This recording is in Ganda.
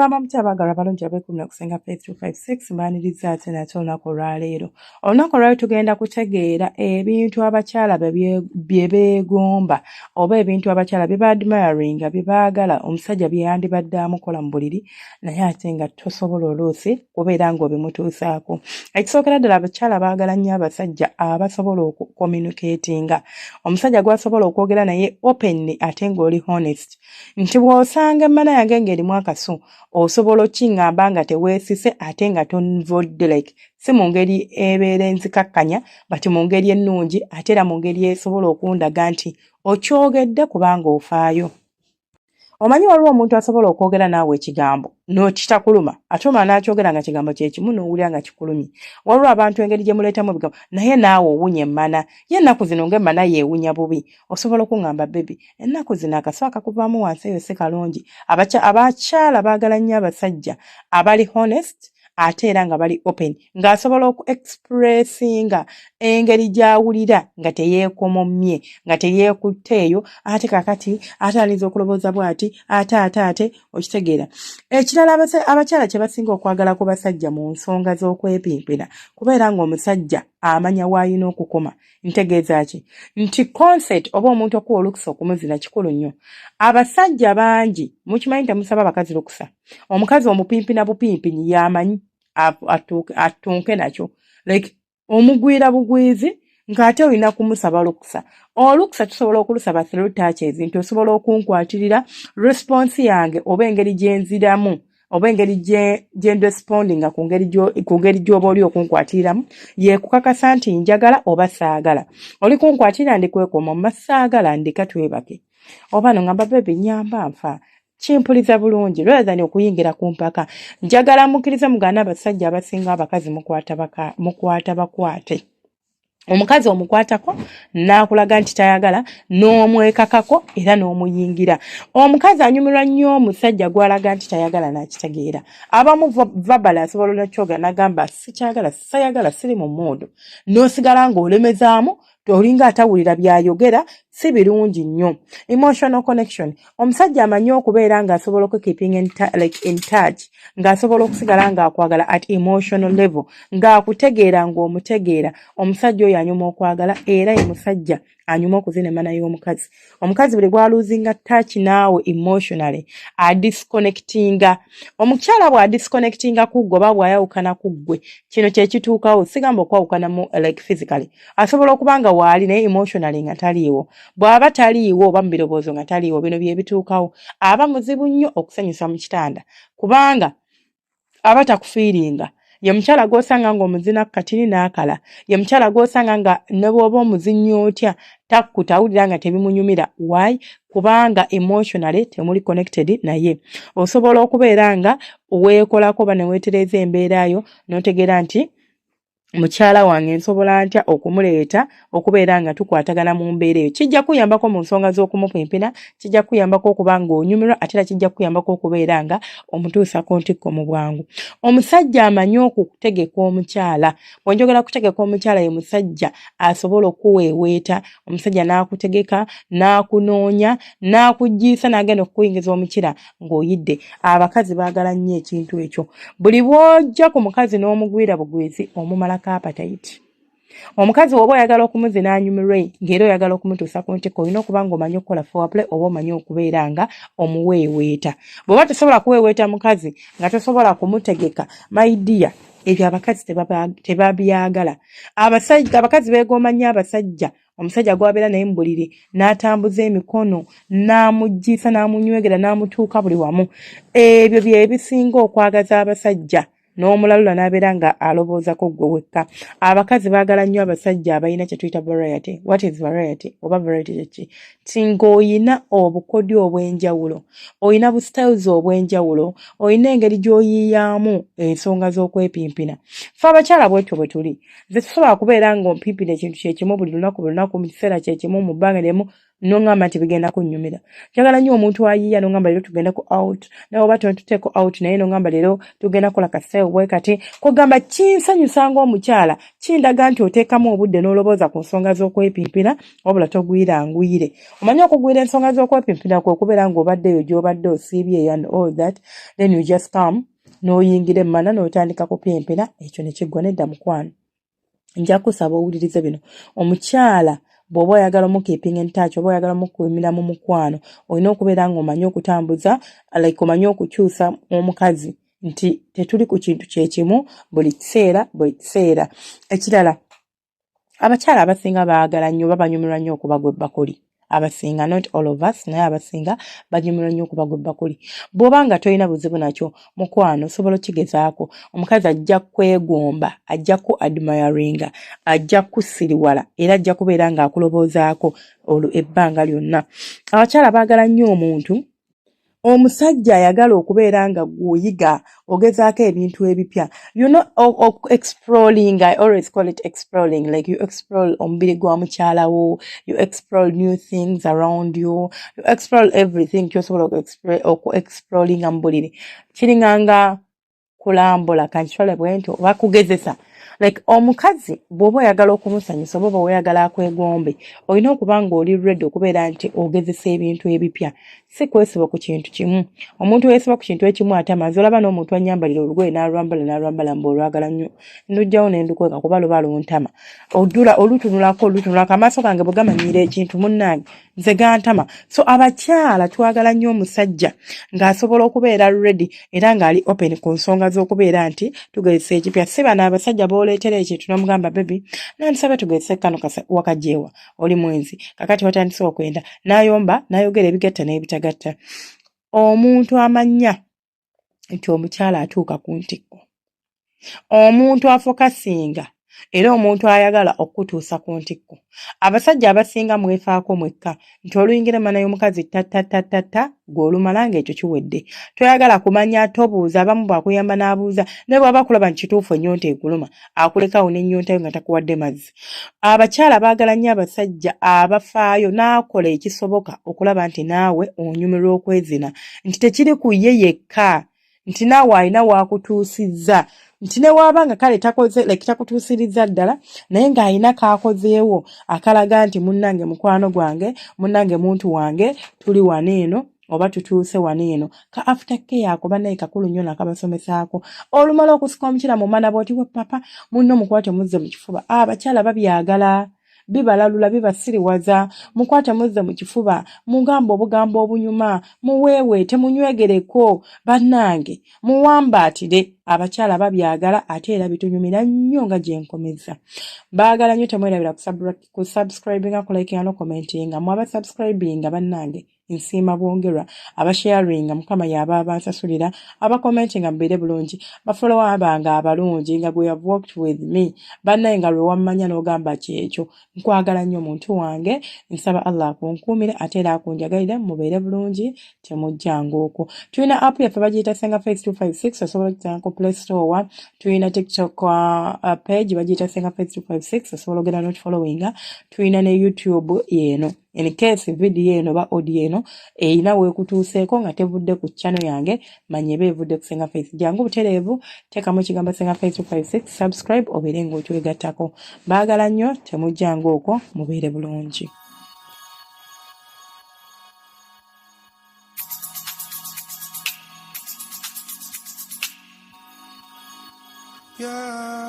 Mugamba mutabaagala balungi abeekumira kusenga Faith 256 mbaaniriza ate nate olunaku olwaleero. Olunaku olwaleero tugenda kutegeera ebintu abakyala bye beegomba oba ebintu abakyala bye baadmiringa bye baagala omusajja bye yandibadde amukola mu buliri naye ate nga tosobola oluusi kubeera ng'obimutuusaako. Ekisookera ddala abakyala baagala nnyo abasajja abasobola okucommunicatinga. Omusajja gw'asobola okwogera naye openly ate ng'oli honest. Nti bw'osanga emmana yange ng'erimu akasu osobola okiŋŋamba nga teweesise ate nga tonvodde like si mu ngeri ebeera enzikakkanya bati mu ngeri ennungi ate era mu ngeri esobola okundaga nti okyogedde kubanga ofaayo. Omanyi waliwo omuntu asobola okwogera naawe ekigambo n'okitakuluma ate omala n'akyogera nga kigambo kye kimu n'owulira nga kikulumye. Waliwo abantu engeri gye muleetamu ebigambo naye naawe owunya emmana. Ye ennaku zino ng'emmana yeewunya bubi. Osobola okuŋŋamba bebi ennaku zino akaso akakuvaamu wansi eyo si kalungi. Abakyala baagala nnyo abasajja abali honest ate era nga bali open ng'asobola okuexpressinga engeri gy'awulira nga teyeekomomye nga teyeekutteeyo ate kakati ate alinza okulowooza bw'ati ate okitegeera. Ekirala abakyala kye basinga okwagala ku basajja mu nsonga z'okwepimpira kubeera ng'omusajja amanya w'alina okukoma. Ntegeeza ki? Nti concert oba omuntu okuwa olukusa okumuzina kikulu nnyo. Abasajja bangi mukimanyi temusaba bakazi lukusa. Omukazi omupimpina bupimpini y'amanyi atunke nakyo. Like omugwira bugwizi ng'ate olina kumusaba lukusa. Olukusa tusobola okulusaba through touches nti osobola okunkwatirira response yange oba engeri gye nziramu oba engeri gye ndespondinga ku ngeri gy'oba oli okunkwatiriramu yeekukakasa nti njagala oba saagala. Oli kunkwatirira ndi kwekoma mu saagala ndeka twebake. Oba ngamba bebi nyamba nfa. Kimpuliza bulungi rather than okuyingira ku mpaka. Njagala mukkirize mugaana abasajja abasinga abakazi mukwata bakwate. Omukazi omukwatako n'akulaga nti tayagala n'omwekakako era n'omuyingira. Omukazi anyumirwa nnyo omusajja gw'alaga nti tayagala n'akitegeera. Abamu vabala asobola n'okyoga n'agamba sikyagala sayagala siri mu moodo n'osigala ng'olemezaamu olinga atawulira byayogera si birungi nnyo. Emotional connection. Omusajja amanyi okubeera ng'asobola okukeeping in touch ng'asobola okusigala ng'akwagala at emotional level ng'akutegeera ng'omutegeera. Omusajja oyo anyuma okwagala era ye musajja anyuma okuzina emmana y'omukazi. Omukazi buli bw'aluzinga touch naawe emotionally adisconnectinga. Omukyala bw'adisconnectinga ku ggwe oba bw'ayawukana ku ggwe kino kye kituukawo sigamba okwawukanamu like physically. Asobola okuba nga waali naye emotionally nga taliiwo. Bw'aba taliiwo oba mu birowoozo nga taliiwo bino bye bituukawo aba muzibu nnyo okusanyusa mu kitanda kubanga aba takufiiringa. Ye mukyala gw'osanga ng'omuzina katini n'akala. Ye mukyala gw'osanga nga ne bw'oba omuzinyi otya takutawulira nga tebimunyumira. Why? Kubanga emotionally temuli connected naye. Osobola okubeera nga weekolako ba ne weetereza embeera yo n'otegeera nti mukyala wange nsobola ntya okumuleeta okubeera nga tukwatagana mu mbeera eyo. Kijja kuyambako mu nsonga z'okumupimpina, kijja kuyambako okuba ng'onyumirwa ate era kijja kuyambako okubeera nga omutuusako ntikko mu bwangu. Omusajja amanyi okutegeka omukyala. Bwe njogera kutegeka omukyala ye musajja asobola okuweeweeta, omusajja n'akutegeka, n'akunoonya, n'akuggiisa n'agenda okukuyingiza omukira ng'oyidde. Abakazi baagala nnyo ekintu ekyo. Buli bw'ojja ku mukazi n'omugwira bugwizi omumala appetite. Omukazi oba oyagala okumuzina anyumirwe ng'era oyagala okumutuusa ku ntikko olina okuba ng'omanyi okukola foreplay oba omanyi okubeera nga omuweeweeta. Bw'oba tosobola kuweeweeta mukazi nga tosobola kumutegeka my dear ebyo abakazi tebabyagala. Abakazi beegomba nnyo abasajja omusajja gw'abeera naye mu buliri n'atambuza emikono n'amuggiisa n'amunywegera n'amutuuka buli wamu. Ebyo bye bisinga okwagaza abasajja n'omulalula n'abeera nga aloboozako ggwe wekka. Abakazi baagala nnyo abasajja abalina kye tuyita variety. What is variety? Oba variety kiki? Ng'oyina obukodyo obw'enjawulo, oyina bustyles obw'enjawulo, oyina engeri gy'oyiiyaamu ensonga z'okwepimpina. Ffe abakyala bwetyo bwe tuli. Nze tusobola kubeera ng'ompimpina ekintu kye kimu buli lunaku mu kiseera kye kimu mu bbanga lyemu nongamba nti bigenda kunnyumira. Njagala nnyo omuntu ayiiya nongamba leero tugenda ku out naye oba tuteeko out naye nongamba leero tugenda kola kaseewo bwe kati kugamba kinsanyusa ng'omukyala kindaga nti oteekamu obudde n'olobooza ku nsonga z'okwepimpira wabula togwirangwire. Omanyi okugwira ensonga z'okwepimpira kwe okubeera ng'obaddeyo gy'obadde osiibye and all that then you just come n'oyingira emmana n'otandika kupimpira ekyo ne kiggwa nedda mukwano. Nja kusaba owulirize bino. Omukyala bw'oba oyagala omukeepinga entaachi oba oyagala omukuumira mu mukwano olina okubeera ng'omanyi okutambuza omanyi okukyusa omukazi nti tetuli ku kintu kye kimu buli kiseera. Ekirala abakyala abasinga baagala nnyo banyumirwa nnyo okuba gwe bakuli. Abasinga not all of us naye abasinga banyumirwa nnyo okuba gwe bakuli. Bw'oba nga tolina buzibu nakyo mukwano osobola okigezaako. Omukazi ajja kwegomba, ajja ku admiringa, ajja kusiriwala era ajja kubeera ng'akuloboozaako ebbanga lyonna. Abakyala baagala nnyo omuntu omusajja ayagala okubeera nga gw'oyiga ogezaako ebintu ebipya. You know, exploring, I always call it exploring, like you explore omubiri gwa mukyala wo, you explore new things around you, you explore everything kyosobola exploring mbuliri. Kiringanga kulambula kanchole bwento bakugezesa. Like omukazi bw'oba oyagala okumusanyusa oba oyagala akwegombe olina okuba ng'oli ready okubeera nti ogezesa ebintu ebipya. Si kwesiba ku kintu kimu. Omuntu weesiba ku kintu ekimu atamaze olaba n'omuntu anyambalira olugoye n'alwambala mbolwagala nnyo. Ndujjawo ne ndukweka kuba luba luntama. Olutunulako amaaso gange bwe gamanyiira ekintu munnange nze gantama. So abakyala twagala nnyo omusajja ng'asobola okubeera ready era ng'ali open ku nsonga z'okubeera nti tugezesa ekipya. Si bano abasajja booleetera ekintu n'omugamba baby nandisabe tugezese kano wakajeewa oli mwenzi kakati watandise okwenda n'ayomba n'ayogera ebigatta n'ebitagatta. Omuntu amanya nti omukyala atuuka ku ntikko, omuntu afokasinga era omuntu ayagala okutuusa ku ntikko. Abasajja abasinga mwefaako mwekka nti oluyingira emmana y'omukazi tattattattatta gw'olumala ng'ekyo kiwedde. Toyagala kumanya tobuuza, abamu bwakuyamba n'abuuza ne bw'aba kulaba nti kituufu ennyonta ekuluma akulekawo n'ennyonta yo nga takuwadde mazzi. Abakyala baagala nnyo abasajja abafaayo n'akola ekisoboka okulaba nti naawe onyumirwa okwezina, nti tekiri ku ye yekka, nti naawe alina waakutuusizza, nti ne waabanga kale takutuusirizza ddala naye ng'alina kaakozeewo akalaga nti munnange mukwano gwange, munnange muntu wange, tuli wano eno oba tutuuse wano eno. Ka aftercare ako naye kakulu nnyo nakabasomesaako. Olumala okusika omukira mu mana bw'oti we papa munno mukwate muzze mu kifuba. Abakyala babyagala. Bibalalula bibasiriwaza, mukwate muzze mu kifuba, mugamba obugambo obunyuma, muweeweete munywegereko bannange, muwambaatire. Abakyala babyagala ate era bitunyumira nnyo nga gye nkomeza. Baagala nnyo temwerabira ku subscribinga, ku likinga no commentinga. Mu abasubscribinga bannange nsiima bwongerwa, abasharinga mukama yaba abansasulira, abakomentinga mbeere bulungi, bafollowa bange abalungi nga gwe have worked with me bannaye nga lwe wammanya n'ogamba kyekyo. Nkwagala nnyo omuntu wange, nsaba Allah akunkuumire ate era akunjagalire mubeere bulungi temujjanga okwo. Tulina app yaffe bagiyita Senga Face 256 osobola okugenda ku Play Store. Tulina TikTok page bagiyita Senga Face 256 osobola ogenda not followinga. Tulina ne YouTube yeno. In case video eno ba audio eno erina weekutuuseeko nga tevudde ku channel yange manye eba evudde ku Senga Face. Jangu butereevu teekamu ekigambo Senga Face 256 subscribe obeere ng'otwegattako. Baagala nnyo temujjanga okwo mubeere bulungi. Yeah.